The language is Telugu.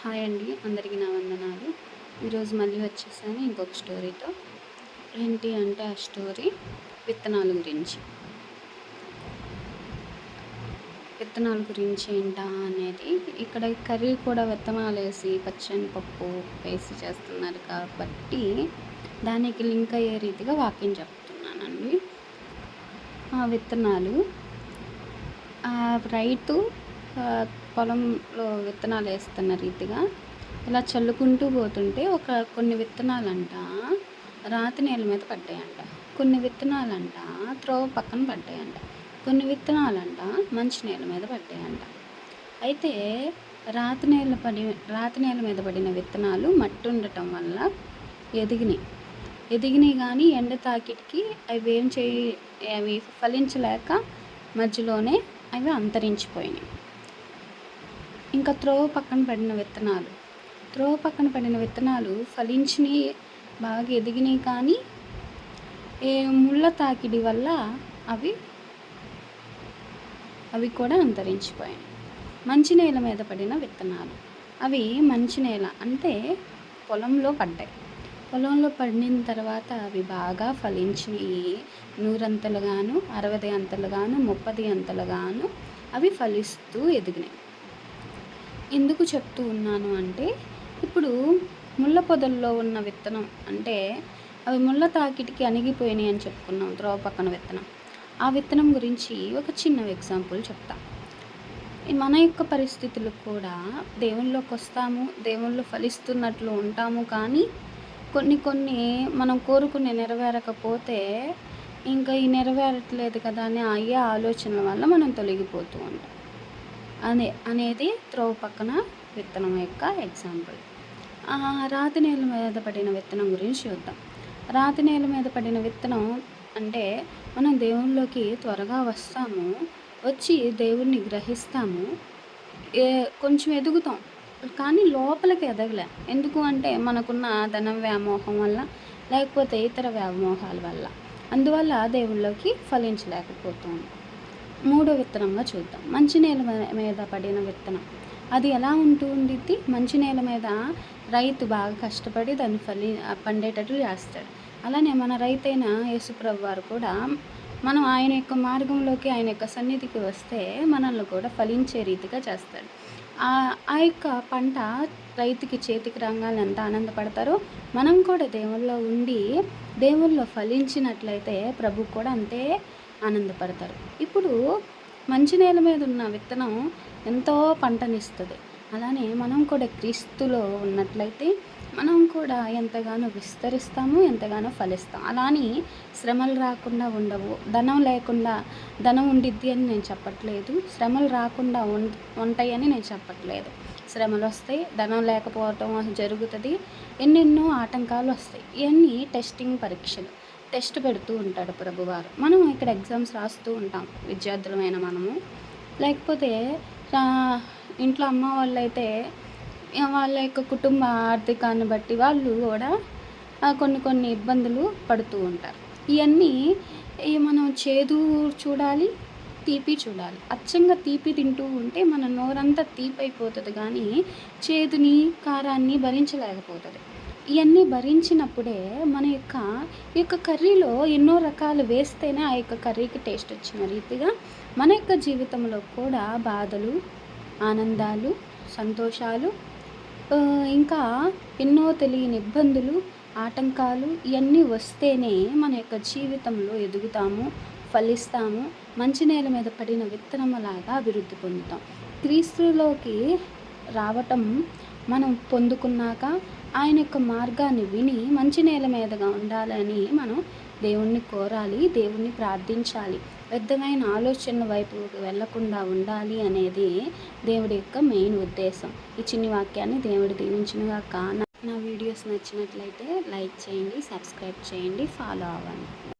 హాయ్ అండి, అందరికీ నా వందనాలు. ఈరోజు మళ్ళీ వచ్చేసాను ఇంకొక స్టోరీతో. ఏంటి అంటే ఆ స్టోరీ విత్తనాల గురించి. విత్తనాల గురించి ఏంటా అనేది, ఇక్కడ కర్రీ కూడా విత్తనాలు వేసి పచ్చని పప్పు వేసి చేస్తున్నారు కాబట్టి దానికి లింక్ అయ్యే రీతిగా వాక్యం చెప్తున్నానండి. ఆ విత్తనాలు రైతు పొలంలో విత్తనాలు వేస్తున్న రీతిగా ఇలా చల్లుకుంటూ పోతుంటే కొన్ని విత్తనాలంట రాతి నేల మీద పడ్డాయంట, కొన్ని విత్తనాలంట త్రోవ పక్కన పడ్డాయంట, కొన్ని విత్తనాలంట మంచి నేల మీద పడ్డాయంట. అయితే రాతి నేల మీద పడిన విత్తనాలు మట్టి ఉండటం వల్ల ఎదిగినాయి కానీ ఎండ తాకిడికి అవి ఫలించలేక మధ్యలోనే అవి అంతరించిపోయినాయి. ఇంకా త్రోవ పక్కన పడిన విత్తనాలు ఫలించినవి, బాగా ఎదిగినాయి కానీ ముళ్ళ తాకిడి వల్ల అవి కూడా అంతరించిపోయాయి. మంచి నేల మీద పడిన విత్తనాలు, అవి మంచి నేల అంటే పొలంలో పడ్డాయి. పొలంలో పడిన తర్వాత అవి బాగా ఫలించినవి. 100 అంతలుగాను, 60 అంతలుగాను, 30 అంతలుగాను అవి ఫలిస్తూ ఎదిగినాయి. ఎందుకు చెప్తూ ఉన్నాను అంటే, ఇప్పుడు ముళ్ళ పొదల్లో ఉన్న విత్తనం అంటే అవి ముళ్ళ తాకిటికి అణిగిపోయినాయి అని చెప్పుకున్నాం. త్రోవ పక్కన విత్తనం, ఆ విత్తనం గురించి ఒక చిన్న ఎగ్జాంపుల్ చెప్తా. మన యొక్క పరిస్థితులు కూడా దేవుళ్ళలోకి వస్తాము, దేవుళ్ళు ఫలిస్తున్నట్లు ఉంటాము, కానీ కొన్ని మనం కోరుకునే నెరవేరకపోతే ఇంకా ఈ నెరవేరట్లేదు కదా అని అయ్యే ఆలోచనల వల్ల మనం తొలగిపోతూ ఉంటాం. అనేది త్రోవ పక్కన విత్తనం యొక్క ఎగ్జాంపుల్. రాతి నేల మీద పడిన విత్తనం గురించి చూద్దాం. రాతి నేల మీద పడిన విత్తనం అంటే మనం దేవుళ్ళలోకి త్వరగా వస్తాము, వచ్చి దేవుణ్ణి గ్రహిస్తాము, కొంచెం ఎదుగుతాం కానీ లోపలికి ఎదగలే. ఎందుకు అంటే మనకున్న ధనం వ్యామోహం వల్ల, లేకపోతే ఇతర వ్యామోహాల వల్ల, అందువల్ల దేవుళ్ళలోకి ఫలించలేకపోతాం. మూడో విత్తనంగా చూద్దాం, మంచి నేల మీద పడిన విత్తనం. అది ఎలా ఉంటుంది? మంచి నేల మీద రైతు బాగా కష్టపడి దాన్ని పండేటట్లు చేస్తాడు. అలానే మన రైతైన యేసుప్రభు వారు కూడా మనం ఆయన యొక్క మార్గంలోకి, ఆయన యొక్క సన్నిధికి వస్తే మనల్ని కూడా ఫలించే రీతిగా చేస్తాడు. ఆ యొక్క పంట రైతుకి చేతికి రంగాలు ఎంత ఆనందపడతారో, మనం కూడా దేవుళ్ళలో ఉండి దేవుళ్ళలో ఫలించినట్లయితే ప్రభు కూడా అంతే ఆనందపడతారు. ఇప్పుడు మంచి నేల మీద ఉన్న విత్తనం ఎంతో పంటనిస్తుంది. అలానే మనం కూడా క్రీస్తులో ఉన్నట్లయితే మనం కూడా ఎంతగానో విస్తరిస్తాము, ఎంతగానో ఫలిస్తాం. అలాని శ్రమలు రాకుండా ఉండవు. ధనం ఉండిద్ది అని నేను చెప్పట్లేదు, శ్రమలు రాకుండా ఉంటాయని నేను చెప్పట్లేదు. శ్రమలు వస్తాయి, ధనం లేకపోవటం జరుగుతుంది, ఎన్నెన్నో ఆటంకాలు వస్తాయి. ఇవన్నీ పరీక్షలు, టెస్ట్ పెడుతూ ఉంటాడు ప్రభువారు. మనం ఇక్కడ ఎగ్జామ్స్ రాస్తూ ఉంటాం, విద్యార్థులమైన మనము. లేకపోతే ఇంట్లో అమ్మ వాళ్ళైతే వాళ్ళ యొక్క కుటుంబ ఆర్థికాన్ని బట్టి వాళ్ళు కూడా కొన్ని ఇబ్బందులు పడుతూ ఉంటారు. ఇవన్నీ మనం చేదు చూడాలి, తీపి చూడాలి. అచ్చంగా తీపి తింటూ ఉంటే మన నోరంతా తీపి అయిపోతుంది, కానీ చేదుని కారాన్ని భరించలేకపోతుంది. ఇవన్నీ భరించినప్పుడే మన యొక్క కర్రీలో ఎన్నో రకాలు వేస్తేనే ఆ యొక్క కర్రీకి టేస్ట్ వచ్చిన రీతిగా మన యొక్క జీవితంలో కూడా బాధలు, ఆనందాలు, సంతోషాలు, ఇంకా ఎన్నో తెలియని ఇబ్బందులు, ఆటంకాలు ఇవన్నీ వస్తేనే మన యొక్క జీవితంలో ఎదుగుతాము, ఫలిస్తాము, మంచి నేల మీద పడిన విత్తనములాగా అభివృద్ధి పొందుతాం. క్రీస్తులోకి రావటం మనం పొందుకున్నాక ఆయన యొక్క మార్గాన్ని విని మంచి నేల మీదగా ఉండాలని మనం దేవుణ్ణి కోరాలి, దేవుణ్ణి ప్రార్థించాలి. వ్యర్థమైన ఆలోచనల వైపు వెళ్లకుండా ఉండాలి అనేది దేవుడి యొక్క మెయిన్ ఉద్దేశం. ఈ చిన్ని వాక్యాన్ని దేవుడు దీవించునుగాక. నా వీడియోస్ నచ్చినట్లయితే లైక్ చేయండి, సబ్స్క్రైబ్ చేయండి, ఫాలో అవ్వండి.